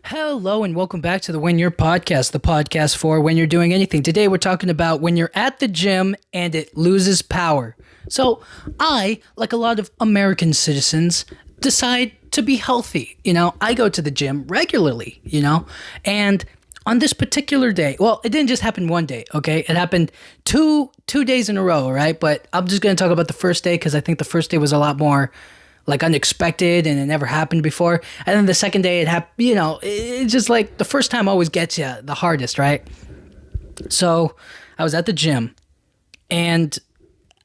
Hello and welcome back to the When You're podcast, the podcast for when you're doing anything. Today we're talking about when you're at the gym and it loses power. So I, like a lot of American citizens, decide to be healthy. I go to the gym regularly, and on this particular day, well, it didn't just happen one day, okay? It happened two days in a row, right? But I'm just going to talk about the first day because I think the first day was a lot more like unexpected and it never happened before. And then the second day it happened, it's just like the first time always gets you the hardest, right? So I was at the gym and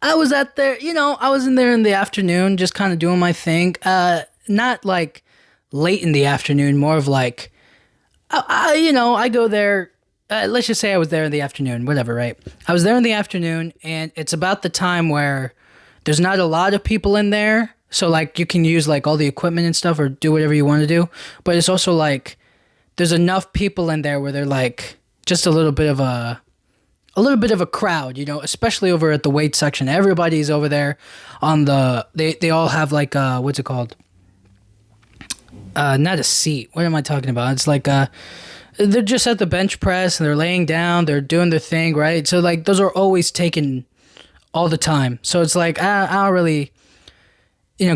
I was I was in there in the afternoon just kind of doing my thing. Not like late in the afternoon, more of like, I go there. Let's just say I was there in the afternoon, whatever, right? I was there in the afternoon and it's about the time where there's not a lot of people in there. So like you can use like all the equipment and stuff or do whatever you want to do. But it's also like there's enough people in there where they're like just a little bit of a crowd, especially over at the weight section. Everybody's over there on they all have like what's it called? Not a seat. What am I talking about? It's like they're just at the bench press and they're laying down, they're doing their thing, right? So like those are always taken all the time. So it's like I don't really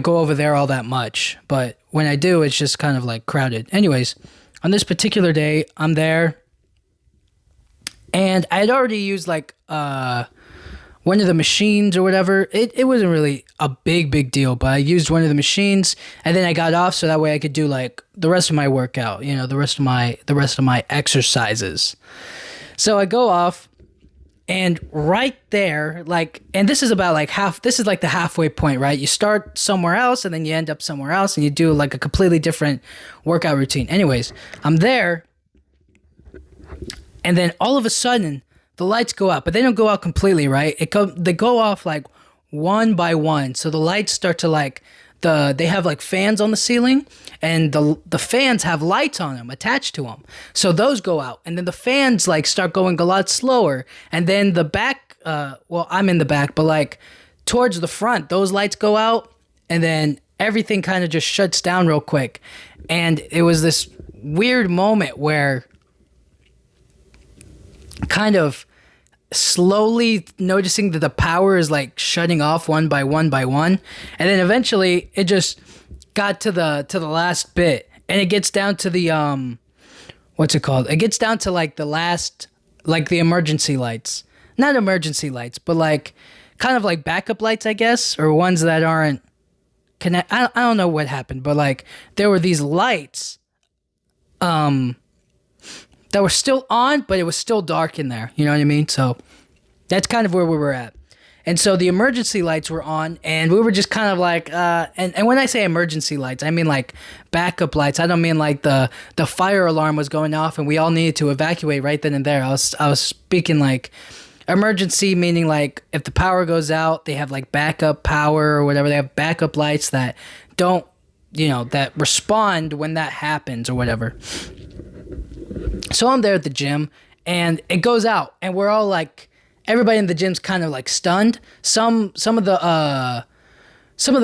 go over there all that much. But when I do, it's just kind of like crowded. Anyways, on this particular day, I'm there. And I had already used like one of the machines or whatever. It wasn't really a big deal, but I used one of the machines and then I got off so that way I could do like the rest of my workout, the rest of my exercises. So I go off. And right there, and this is about like this is like the halfway point, right? You start somewhere else and then you end up somewhere else and you do like a completely different workout routine. Anyways, I'm there and then all of a sudden the lights go out, but they don't go out completely, right? They go off like one by one. So the lights start to like, they have like fans on the ceiling and the fans have lights on them attached to them. So those go out and then the fans like start going a lot slower. And then the back, I'm in the back, but like towards the front, those lights go out and then everything kind of just shuts down real quick. And it was this weird moment where kind of slowly noticing that the power is like shutting off one by one by one, and then eventually it just got to the last bit and it gets down to the what's it called, it gets down to like the last, like the emergency lights, not emergency lights but like kind of like backup lights I guess, or ones that aren't connect. I don't know what happened, but like there were these lights that were still on, but it was still dark in there. You know what I mean? So that's kind of where we were at. And so the emergency lights were on, and we were just kind of like, and when I say emergency lights, I mean like backup lights. I don't mean like the fire alarm was going off and we all needed to evacuate right then and there. I was speaking like emergency, meaning like if the power goes out, they have like backup power or whatever. They have backup lights that don't, that respond when that happens or whatever. So I'm there at the gym and it goes out and we're all like, everybody in the gym's kind of like stunned. Some of the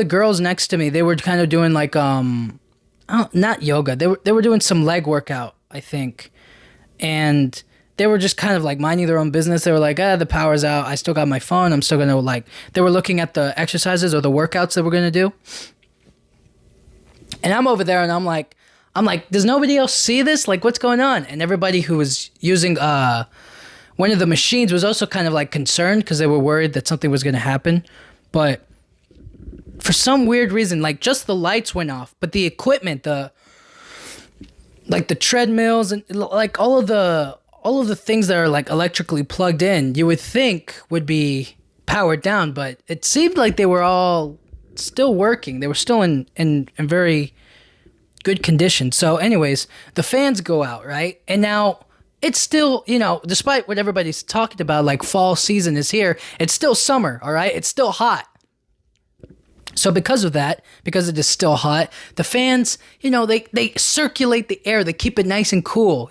girls next to me, they were kind of doing like not yoga. They were doing some leg workout, I think. And they were just kind of like minding their own business. They were like, the power's out. I still got my phone. I'm still going to like, they were looking at the exercises or the workouts that we're going to do. And I'm over there and I'm like, does nobody else see this? Like, what's going on? And everybody who was using one of the machines was also kind of like concerned because they were worried that something was going to happen. But for some weird reason, like just the lights went off, but the equipment, the treadmills and like all of the things that are like electrically plugged in, you would think would be powered down, but it seemed like they were all still working. They were still in very good condition. So anyways, the fans go out, right? And now it's still, despite what everybody's talking about, like fall season is here, it's still summer, all right? It's still hot. So because of that, because it is still hot, the fans, they circulate the air. They keep it nice and cool,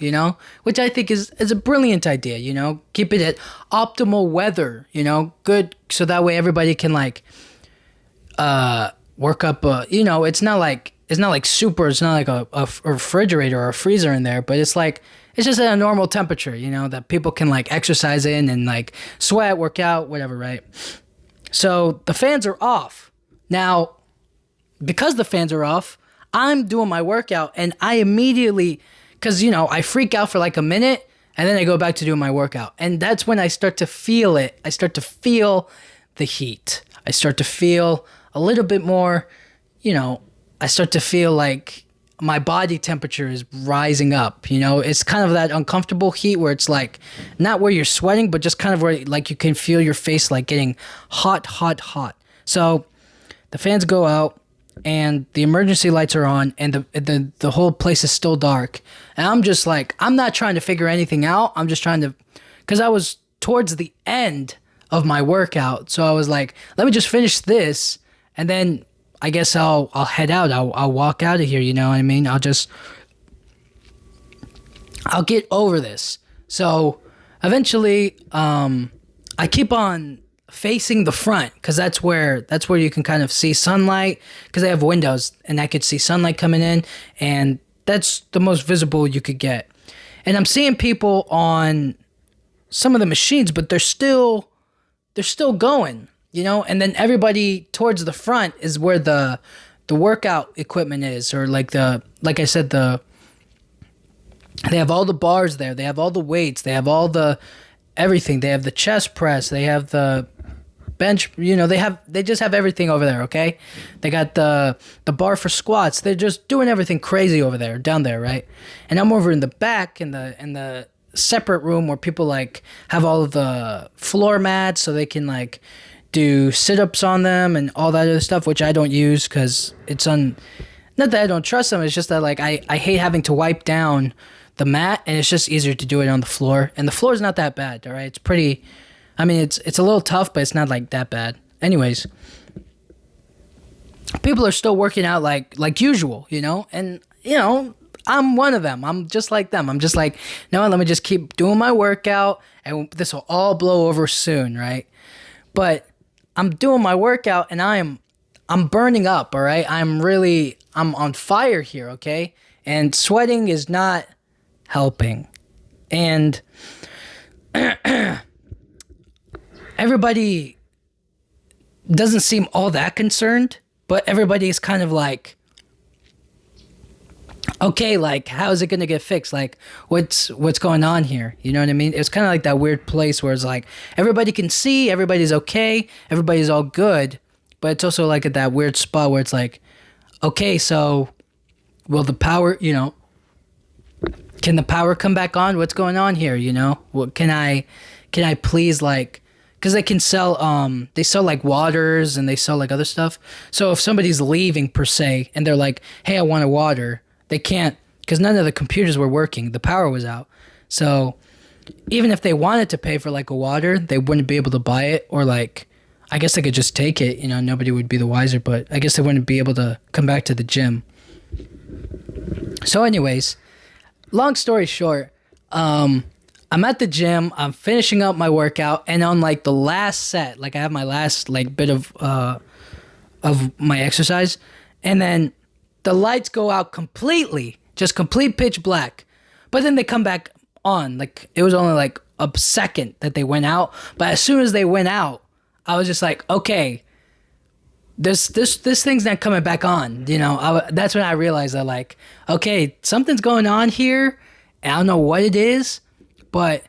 which I think is a brilliant idea, keep it at optimal weather, good. So that way everybody can like work up, it's not like super. It's not like a refrigerator or a freezer in there, but it's just at a normal temperature, that people can like exercise in and like sweat, work out, whatever, right? So the fans are off. Now, because the fans are off, I'm doing my workout and I immediately, because, I freak out for like a minute and then I go back to doing my workout. And that's when I start to feel it. I start to feel the heat. I start to feel a little bit more, I start to feel like my body temperature is rising up. It's kind of that uncomfortable heat where it's like not where you're sweating, but just kind of where like you can feel your face like getting hot, hot, hot. So the fans go out and the emergency lights are on and the whole place is still dark. And I'm just like, I'm not trying to figure anything out. I'm just trying to, because I was towards the end of my workout. So I was like, let me just finish this and then I guess I'll head out. I'll walk out of here. You know what I mean? I'll get over this. So eventually, I keep on facing the front because that's where you can kind of see sunlight because they have windows and I could see sunlight coming in and that's the most visible you could get. And I'm seeing people on some of the machines, but they're still going. And then everybody towards the front is where the workout equipment is, or like I said, they have all the bars there, they have all the weights, they have all the everything, they have the chest press, they have the bench, they just have everything over there, okay? They got the bar for squats, they're just doing everything crazy over there, down there, right? And I'm over in the back in the separate room where people like have all of the floor mats so they can like do sit-ups on them and all that other stuff, which I don't use because it's not that I don't trust them, it's just that like I hate having to wipe down the mat and it's just easier to do it on the floor. And the floor is not that bad, all right? It's pretty, it's a little tough, but it's not like that bad. Anyways, people are still working out like usual, and I'm one of them. I'm just like them. I'm just like, no, let me just keep doing my workout and this will all blow over soon, right? But I'm doing my workout and I'm burning up, all right? I'm on fire here, okay? And sweating is not helping. And everybody doesn't seem all that concerned, but everybody is kind of like, okay, like, how is it going to get fixed? Like, what's going on here? You know what I mean? It's kind of like that weird place where it's like, everybody can see, everybody's okay, everybody's all good, but it's also like at that weird spot where it's like, okay, so will the power, can the power come back on? What's going on here, What can I please, like, because they can sell, they sell like waters and they sell like other stuff. So if somebody's leaving per se and they're like, hey, I want a water, they can't, because none of the computers were working. The power was out. So even if they wanted to pay for like a water, they wouldn't be able to buy it, or like, I guess they could just take it, nobody would be the wiser, but I guess they wouldn't be able to come back to the gym. So anyways, long story short, I'm at the gym, I'm finishing up my workout, and on like the last set, like I have my last like bit of my exercise, and then the lights go out completely, just complete pitch black. But then they come back on. Like, it was only like a second that they went out. But as soon as they went out, I was just like, okay, this thing's not coming back on. That's when I realized that, like, okay, something's going on here. I don't know what it is, but,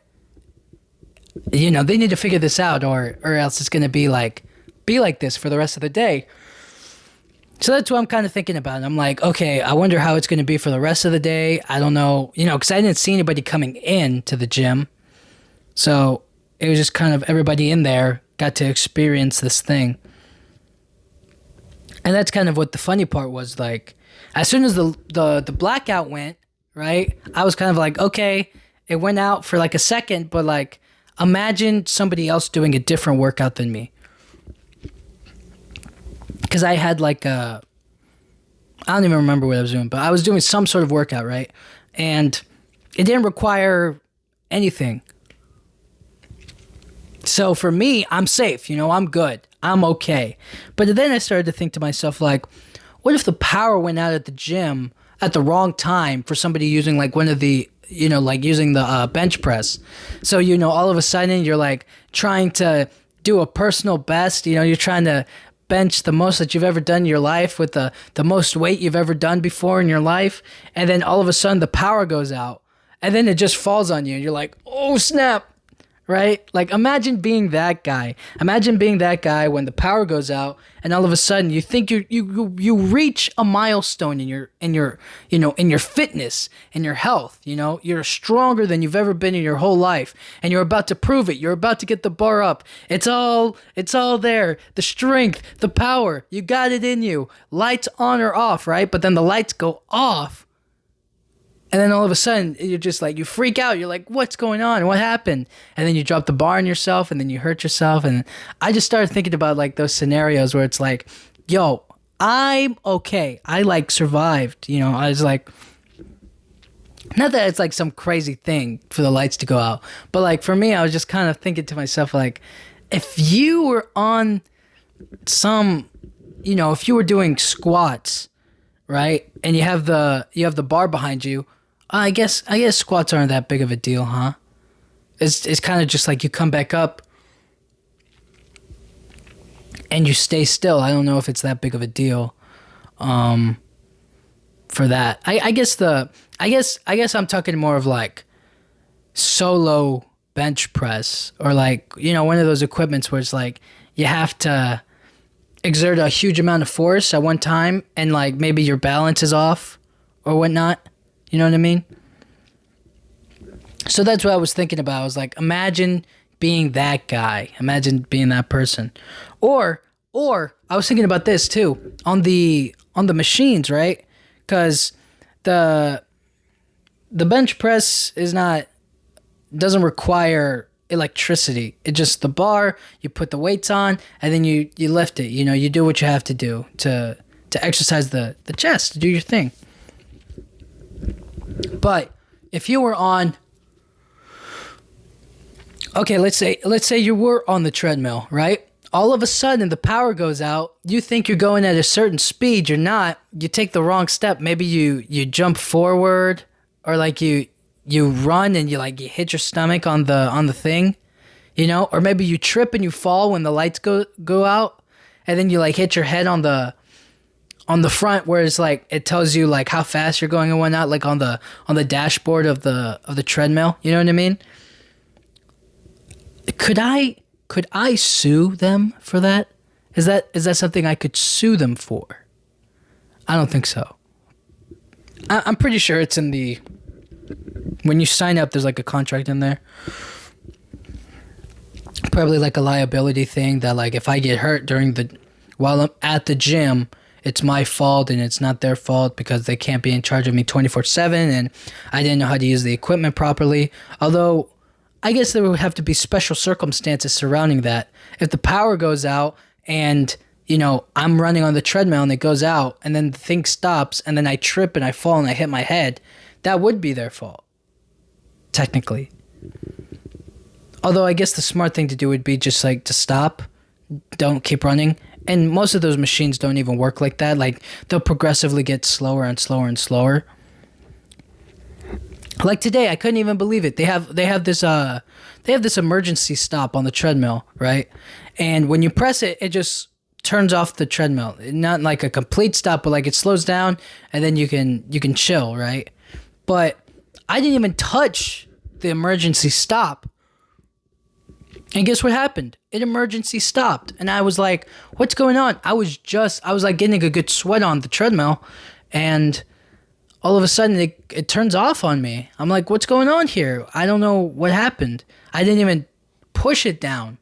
they need to figure this out or else it's going to be like this for the rest of the day. So that's what I'm kind of thinking about. I'm like, okay, I wonder how it's going to be for the rest of the day. I don't know, because I didn't see anybody coming in to the gym. So it was just kind of everybody in there got to experience this thing. And that's kind of what the funny part was. Like, as soon as the blackout went, right, I was kind of like, okay, it went out for like a second, but like, imagine somebody else doing a different workout than me. Because I had like I don't even remember what I was doing, but I was doing some sort of workout, right? And it didn't require anything. So for me, I'm safe, I'm good. I'm okay. But then I started to think to myself, like, what if the power went out at the gym at the wrong time for somebody using like one of the, like using the bench press? So, all of a sudden you're like trying to do a personal best, you're trying to bench the most that you've ever done in your life with the most weight you've ever done before in your life. And then all of a sudden the power goes out and then it just falls on you and you're like, oh snap. Right? Like imagine being that guy. Imagine being that guy when the power goes out and all of a sudden you think you reach a milestone in your fitness and your health, you're stronger than you've ever been in your whole life and you're about to prove it. You're about to get the bar up. It's all there. The strength, the power, you got it in you. Lights on or off, right? But then the lights go off. And then all of a sudden, you're just like, you freak out. You're like, what's going on? What happened? And then you drop the bar on yourself and then you hurt yourself. And I just started thinking about like those scenarios where it's like, yo, I'm okay. I like survived. I was like, not that it's like some crazy thing for the lights to go out. But like for me, I was just kind of thinking to myself, like, if you were on some, if you were doing squats, right? And you have the bar behind you. I guess squats aren't that big of a deal, huh? It's kind of just like you come back up and you stay still. I don't know if it's that big of a deal for that. I guess I'm talking more of like solo bench press or like, one of those equipments where it's like you have to exert a huge amount of force at one time and like maybe your balance is off or whatnot. You know what I mean? So that's what I was thinking about. I was like, imagine being that guy. Imagine being that person. Or I was thinking about this too on the machines, right? Because the bench press doesn't require electricity. It's just the bar, you put the weights on, and then you lift it. You do what you have to do to exercise the chest, to do your thing. But if you were on, okay, let's say you were on the treadmill, right? All of a sudden the power goes out. You think you're going at a certain speed. You're not. You take the wrong step. Maybe you jump forward, or like you run and you hit your stomach on the thing, or maybe you trip and you fall when the lights go out, and then you like hit your head on the front where it's like it tells you like how fast you're going and whatnot, like on the dashboard of the treadmill. You know what I mean? Could I sue them for that? Is that something I could sue them for? I don't think so. I'm pretty sure it's in the, when you sign up, there's like a contract in there. Probably like a liability thing that like if I get hurt while I'm at the gym, it's my fault and it's not their fault because they can't be in charge of me 24/7 and I didn't know how to use the equipment properly. Although I guess there would have to be special circumstances surrounding that. If the power goes out and I'm running on the treadmill and it goes out and then the thing stops and then I trip and I fall and I hit my head, that would be their fault, technically. Although I guess the smart thing to do would be just like to stop, don't keep running. And most of those machines don't even work like that. Like they'll progressively get slower and slower and slower. Like today, I couldn't even believe it. They have this emergency stop on the treadmill, right? And when you press it, it just turns off the treadmill. Not like a complete stop, but like it slows down and then you can chill, right? But I didn't even touch the emergency stop. And guess what happened? It emergency stopped. And I was like, what's going on? I was like getting a good sweat on the treadmill and all of a sudden it turns off on me. I'm like, what's going on here? I don't know what happened. I didn't even push it down.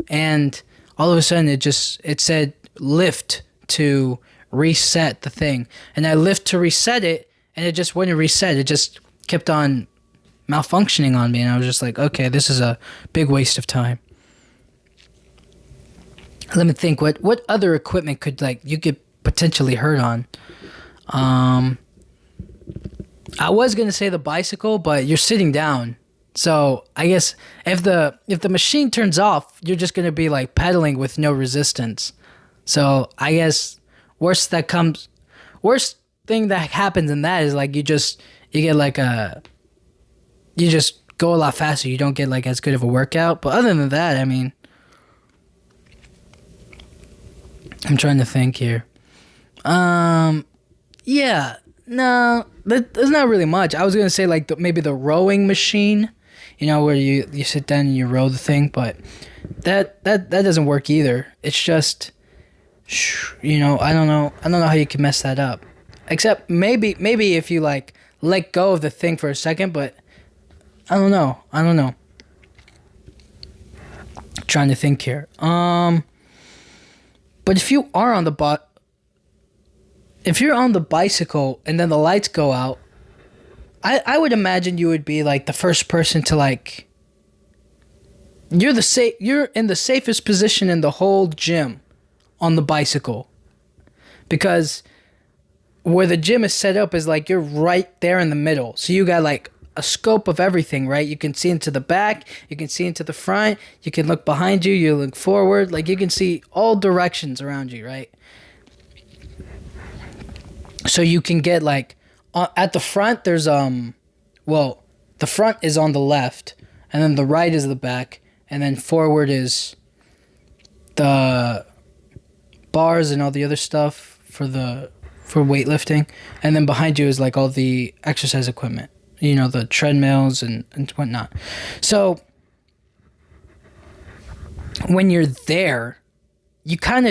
And all of a sudden it said lift to reset the thing. And I lift to reset it and it just wouldn't reset. It just kept on malfunctioning on me. And I was just like, okay, this is a big waste of time. Let me think, what other equipment could you could potentially hurt on? I was gonna say the bicycle, but you're sitting down, so I guess if the machine turns off, you're just gonna be like pedaling with no resistance. So I guess worst that comes Worst thing that happens in that is like you get like you just go a lot faster. You don't get like as good of a workout. But other than that, I mean, I'm trying to think here. Yeah, no, there's not really much. I was gonna say like maybe the rowing machine, where you sit down and you row the thing, but that doesn't work either. It's just, I don't know how you can mess that up. Except maybe if you like let go of the thing for a second, but I don't know. Trying to think here. But if you are on the if you're on the bicycle and then the lights go out, I would imagine you would be like the first person to like. You're in the safest position in the whole gym, on the bicycle, because where the gym is set up is like you're right there in the middle. So you got like a scope of everything, right? You can see into the back, you can see into the front, you can look behind you, you look forward, like you can see all directions around you, right? So you can get like at the front there's the front is on the left, and then the right is the back, and then forward is the bars and all the other stuff for weightlifting, and then behind you is like all the exercise equipment, the treadmills and whatnot. So when you're there, you can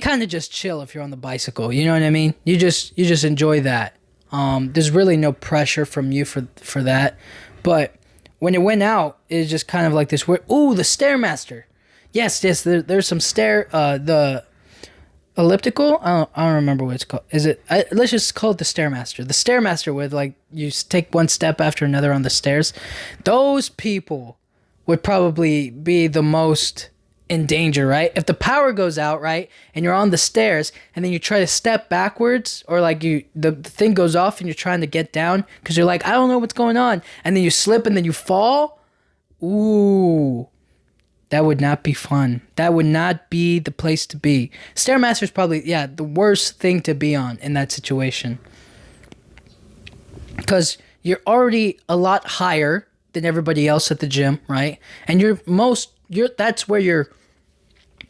kind of just chill if you're on the bicycle. You know what I mean? You just enjoy that. There's really no pressure from you for that. But when it went out, it's just kind of like this weird. Ooh, the Stairmaster. Yes. There's some the elliptical. I don't remember what it's called. Let's just call it the Stairmaster. The Stairmaster with like you take one step after another on the stairs. Those people would probably be the most in danger, right? If the power goes out, right, and you're on the stairs, and then you try to step backwards, or like the thing goes off and you're trying to get down because you're like, I don't know what's going on, and then you slip and then you fall. Ooh, that would not be fun. That would not be the place to be. Stairmaster is probably the worst thing to be on in that situation, because you're already a lot higher than everybody else at the gym, right? And that's where you're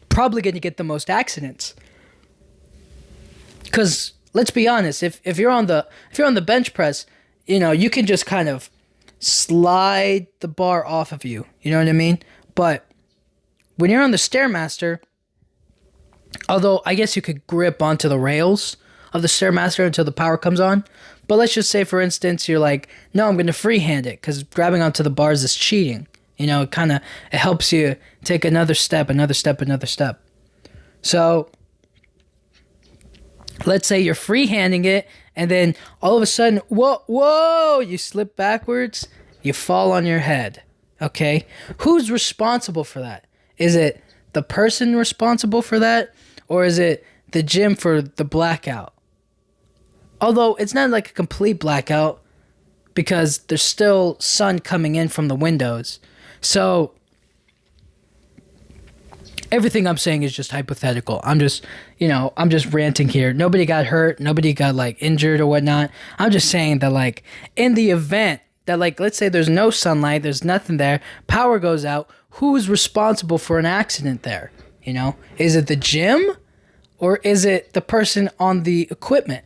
probably going to get the most accidents. Because let's be honest, if you're on the bench press, you can just kind of slide the bar off of you. You know what I mean? But when you're on the Stairmaster, although I guess you could grip onto the rails of the Stairmaster until the power comes on. But let's just say, for instance, you're like, no, I'm going to freehand it because grabbing onto the bars is cheating. It helps you take another step. So let's say you're freehanding it, and then all of a sudden, whoa, you slip backwards, you fall on your head. Okay? Who's responsible for that? Is it the person responsible for that, or is it the gym for the blackout? Although it's not like a complete blackout because there's still sun coming in from the windows. So everything I'm saying is just hypothetical. I'm just ranting here. Nobody got hurt. Nobody got like injured or whatnot. I'm just saying that like in the event that like, let's say there's no sunlight, there's nothing there, power goes out, who's responsible for an accident there? Is it the gym or is it the person on the equipment?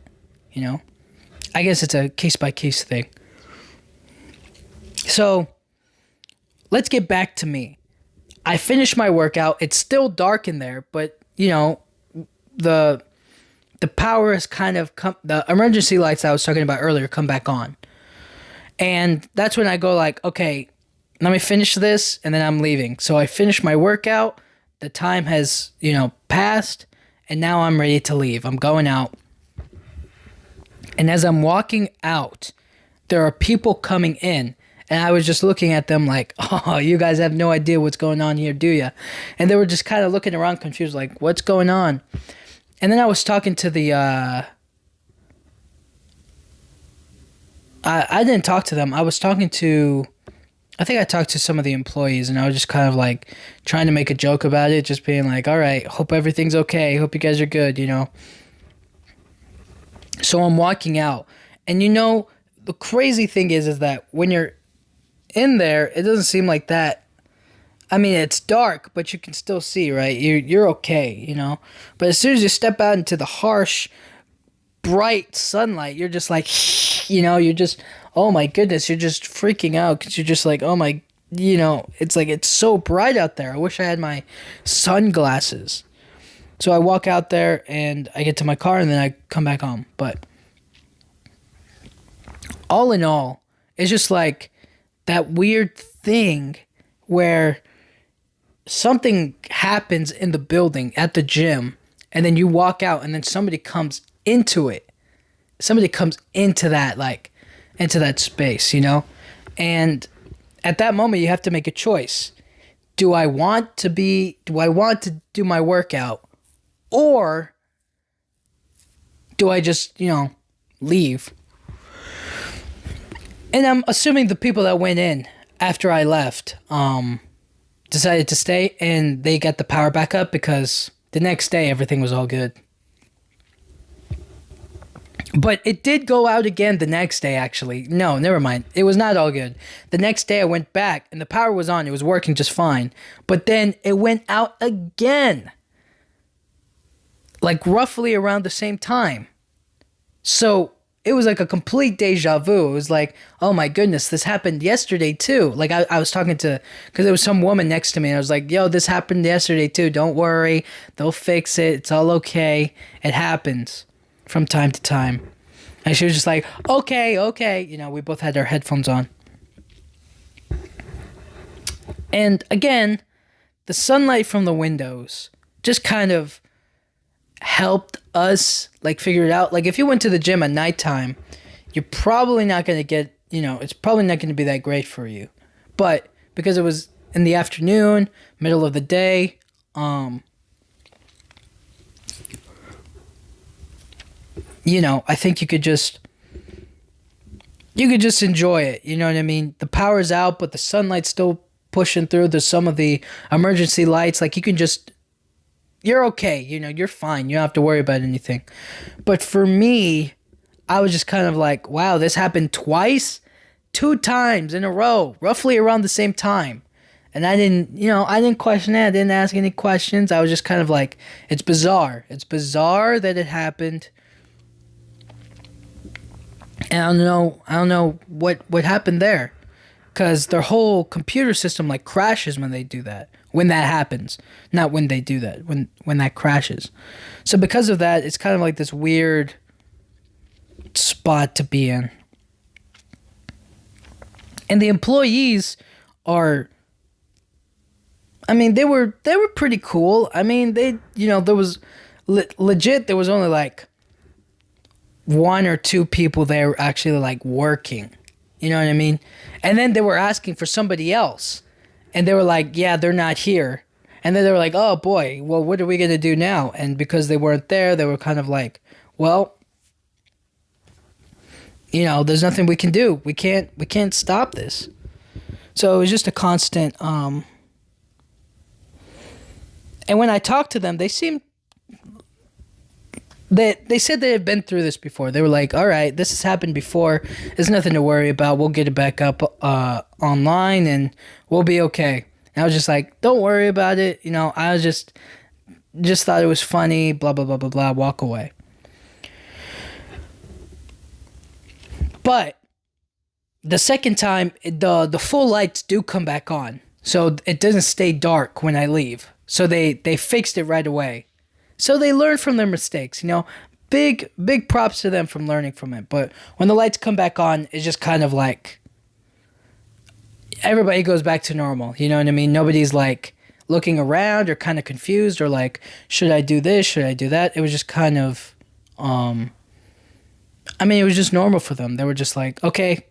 I guess it's a case by case thing. So let's get back to me. I finished my workout. It's still dark in there, but the power has kind of come. The emergency lights I was talking about earlier come back on, and that's when I go like, okay, let me finish this, and then I'm leaving. So I finished my workout. The time has passed, and now I'm ready to leave. I'm going out, and as I'm walking out, there are people coming in. And I was just looking at them like, oh, you guys have no idea what's going on here, do you? And they were just kind of looking around confused, like, what's going on? And then I was talking to the... I didn't talk to them. I was talking to I think I talked to some of the employees and I was just kind of like trying to make a joke about it, just being like, all right, hope everything's okay. Hope you guys are good, you know? So I'm walking out. And you know, the crazy thing is that when you're in there, it doesn't seem like that. I mean, it's dark, but you can still see, right? You're okay, you know? But as soon as you step out into the harsh, bright sunlight, you're just like, you know, you're just, oh my goodness, you're just freaking out because you're just like, oh my, you know, it's like it's so bright out there. I wish I had my sunglasses. So I walk out there and I get to my car and then I come back home. But all in all, it's just like that weird thing where something happens in the building at the gym and then you walk out and then somebody comes into it. Somebody comes into that, like, into that space, you know? And at that moment, you have to make a choice. Do I want to do my workout? Or do I just, you know, leave? And I'm assuming the people that went in after I left decided to stay and they got the power back up because the next day everything was all good. But it did go out again the next day, actually. No, never mind. It was not all good. The next day I went back and the power was on. It was working just fine. But then it went out again. Like roughly around the same time. So it was like a complete deja vu. It was like, oh my goodness, this happened yesterday too. Like I was talking to, because there was some woman next to me and I was like, yo, this happened yesterday too. Don't worry. They'll fix it. It's all okay. It happens from time to time. And she was just like, okay. You know, we both had our headphones on. And again, the sunlight from the windows just kind of helped us like figure it out. Like if you went to the gym at nighttime, you're probably not going to get, you know, it's probably not going to be that great for you. But because it was in the afternoon, middle of the day, you know, I think you could just enjoy it. You know what I mean? The power's out, but the sunlight's still pushing through. There's some of the emergency lights. Like you can just, you're okay. You know, you're fine. You don't have to worry about anything. But for me, I was just kind of like, wow, this happened twice, 2 times in a row, roughly around the same time. And I didn't question it. I didn't ask any questions. I was just kind of like, it's bizarre. It's bizarre that it happened. And I don't know what happened there, because their whole computer system like crashes when they do that. When that happens, not when they do that. When that crashes. So because of that, it's kind of like this weird spot to be in. And the employees are, I mean, they were pretty cool. I mean, they, you know, there was legit. There was only like 1 or 2 people there actually like working. You know what I mean? And then they were asking for somebody else. And they were like, yeah, they're not here. And then they were like, oh boy, well, what are we going to do now? And because they weren't there, they were kind of like, well, you know, there's nothing we can do. We can't stop this. So it was just a constant, and when I talked to them, they seemed, they said they had been through this before. They were like, all right, this has happened before. There's nothing to worry about. We'll get it back up online and we'll be okay. And I was just like, don't worry about it. You know, I was just thought it was funny, blah, blah, blah, blah, blah, walk away. But the second time, the full lights do come back on. So it doesn't stay dark when I leave. So they fixed it right away. So they learned from their mistakes, you know. Big props to them from learning from it. But when the lights come back on, it's just kind of like everybody goes back to normal. You know what I mean? Nobody's like looking around or kind of confused or like, should I do this? Should I do that? It was just kind of, I mean, it was just normal for them. They were just like, okay,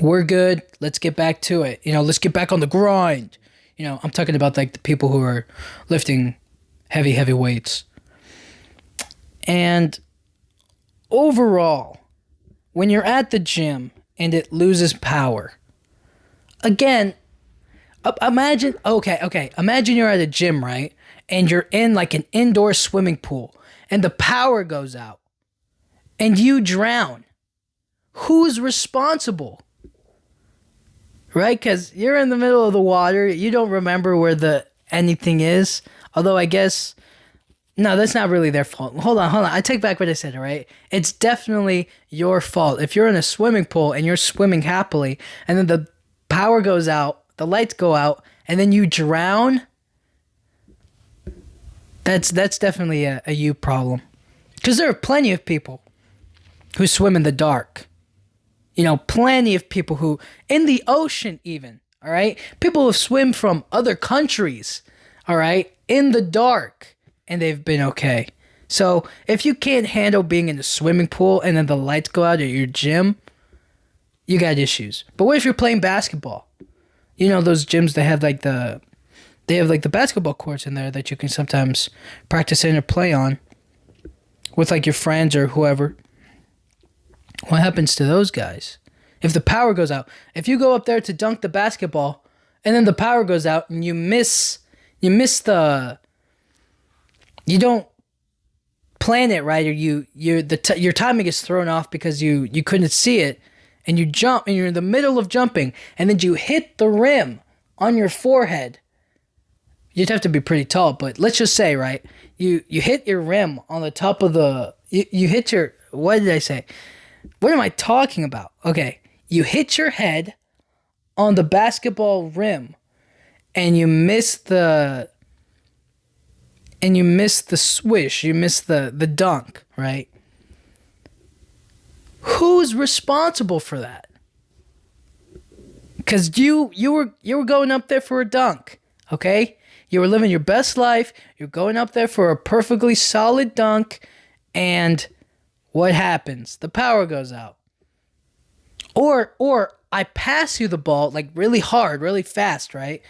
we're good. Let's get back to it. You know, let's get back on the grind. You know, I'm talking about like the people who are lifting heavy weights. And overall, when you're at the gym and it loses power. Again, imagine, imagine you're at a gym, right? And you're in like an indoor swimming pool and the power goes out and you drown. Who's responsible? Right? Because you're in the middle of the water. You don't remember where anything is. Although I guess, no, that's not really their fault. Hold on. I take back what I said, all right? It's definitely your fault. If you're in a swimming pool and you're swimming happily and then the power goes out, the lights go out, and then you drown, that's definitely a you problem. Because there are plenty of people who swim in the dark. You know, plenty of people who, in the ocean even, all right? People who swim from other countries, all right, in the dark, and they've been okay. So if you can't handle being in a swimming pool and then the lights go out at your gym, you got issues. But what if you're playing basketball? You know, those gyms, they have like the basketball courts in there that you can sometimes practice in or play on with like your friends or whoever. What happens to those guys? If the power goes out, if you go up there to dunk the basketball and then the power goes out and you don't plan it right, or your timing is thrown off because you couldn't see it, and you jump and you're in the middle of jumping and then you hit the rim on your forehead. You'd have to be pretty tall, but let's just say, right, you hit your rim on the top of you hit your, what did I say? What am I talking about? Okay, you hit your head on the basketball rim and you miss the swish, you miss the dunk, right? Who's responsible for that? Because you were going up there for a dunk, okay? You were living your best life. You're going up there for a perfectly solid dunk, and what happens? The power goes out. Or I pass you the ball like really hard, really fast, right?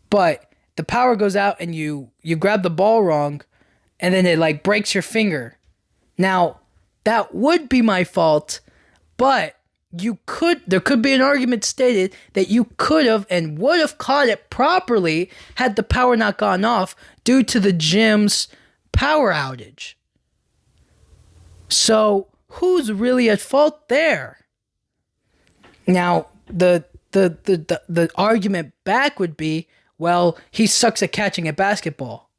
But the power goes out and you grab the ball wrong and then it like breaks your finger. Now, that would be my fault, but there could be an argument stated that you could have and would have caught it properly had the power not gone off due to the gym's power outage. So, who's really at fault there? Now, the argument back would be, well, he sucks at catching a basketball.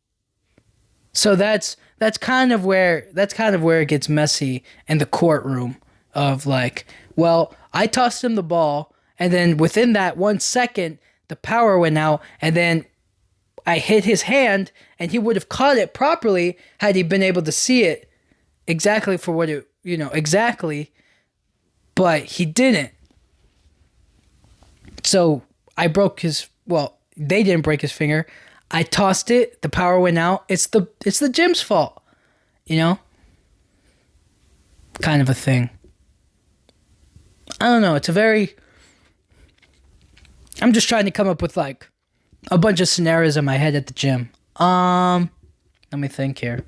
So that's kind of where it gets messy in the courtroom of like, well, I tossed him the ball and then within that 1 second the power went out and then I hit his hand and he would have caught it properly had he been able to see it exactly for what it, exactly, but he didn't. So they didn't break his finger. I tossed it, the power went out. It's the gym's fault. Kind of a thing. I don't know, I'm just trying to come up with like a bunch of scenarios in my head at the gym. Let me think here.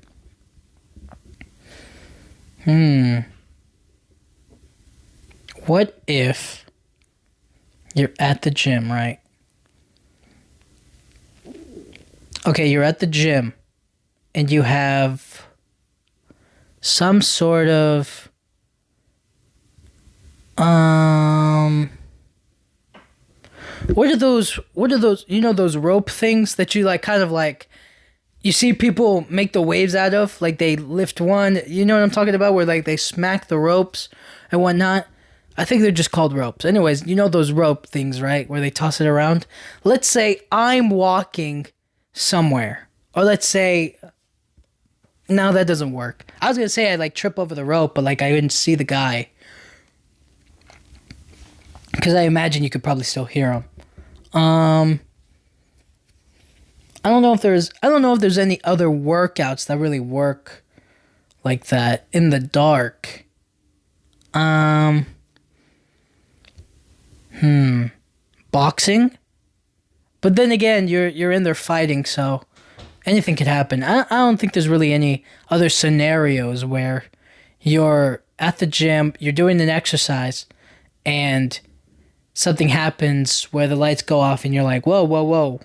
What if you're at the gym, right? Okay, you're at the gym and you have some sort of what are those those rope things that you like kind of like you see people make the waves out of, like they lift one, you know what I'm talking about, where like they smack the ropes and whatnot. I think they're just called ropes. Anyways, those rope things, right, where they toss it around. Let's say I'm walking somewhere, or let's say, no, that doesn't work. I was gonna say I like trip over the rope, but like I didn't see the guy, because I imagine you could probably still hear him. I don't know if there's any other workouts that really work like that in the dark. Boxing? But then again, you're in there fighting, so anything could happen. I don't think there's really any other scenarios where you're at the gym, you're doing an exercise, and something happens where the lights go off and you're like, whoa, whoa, whoa,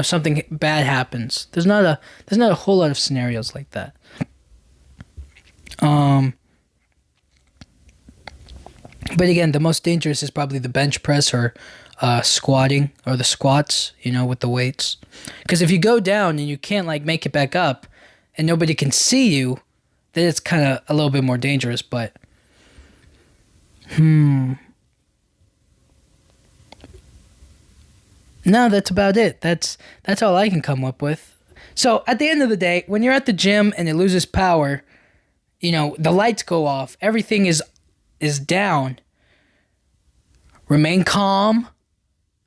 something bad happens. There's not a whole lot of scenarios like that. But again, the most dangerous is probably the bench press or squatting or the squats, with the weights. Because if you go down and you can't like make it back up and nobody can see you, then it's kind of a little bit more dangerous. But no, that's about it. That's all I can come up with. So at the end of the day, when you're at the gym and it loses power, the lights go off, everything is down. Remain calm.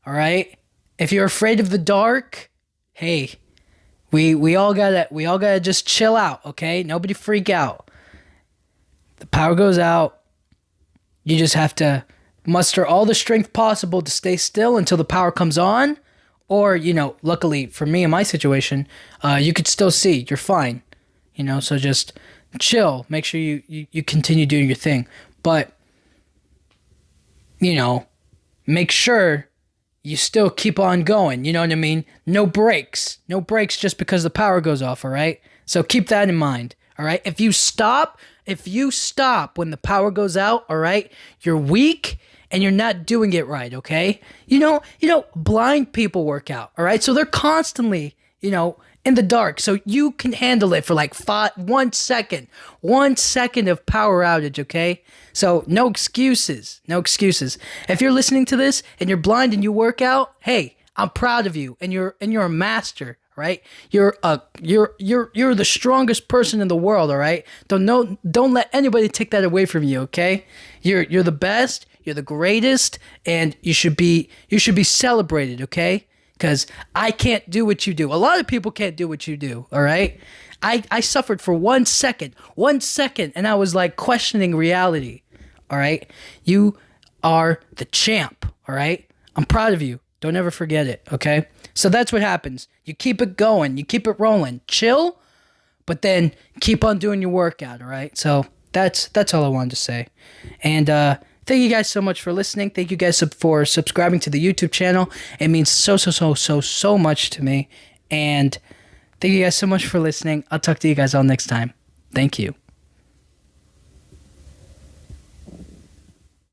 All right? If you're afraid of the dark, hey, we all gotta just chill out, okay? Nobody freak out. The power goes out. You just have to muster all the strength possible to stay still until the power comes on. Or, luckily for me in my situation, you could still see. You're fine. So just chill. Make sure you continue doing your thing. But, make sure you still keep on going. You know what I mean? No breaks. No breaks just because the power goes off, all right? So keep that in mind, all right? If you stop when the power goes out, all right, you're weak and you're not doing it right, okay? Blind people work out, all right? So they're constantly, in the dark. So you can handle it for like 1 second. 1 second of power outage, okay? So no excuses. No excuses. If you're listening to this and you're blind and you work out, hey, I'm proud of you and you're a master, right? You're the strongest person in the world, all right? Don't let anybody take that away from you, okay? You're the best, you're the greatest, and you should be celebrated, okay? Because I can't do what you do. A lot of people can't do what you do, all right? I suffered for 1 second, and I was like questioning reality, all right? You are the champ, all right? I'm proud of you. Don't ever forget it, okay? So that's what happens. You keep it going. You keep it rolling. Chill, but then keep on doing your workout, all right? So that's all I wanted to say. And thank you guys so much for listening. Thank you guys for subscribing to the YouTube channel. It means so much to me. And thank you guys so much for listening. I'll talk to you guys all next time. Thank you.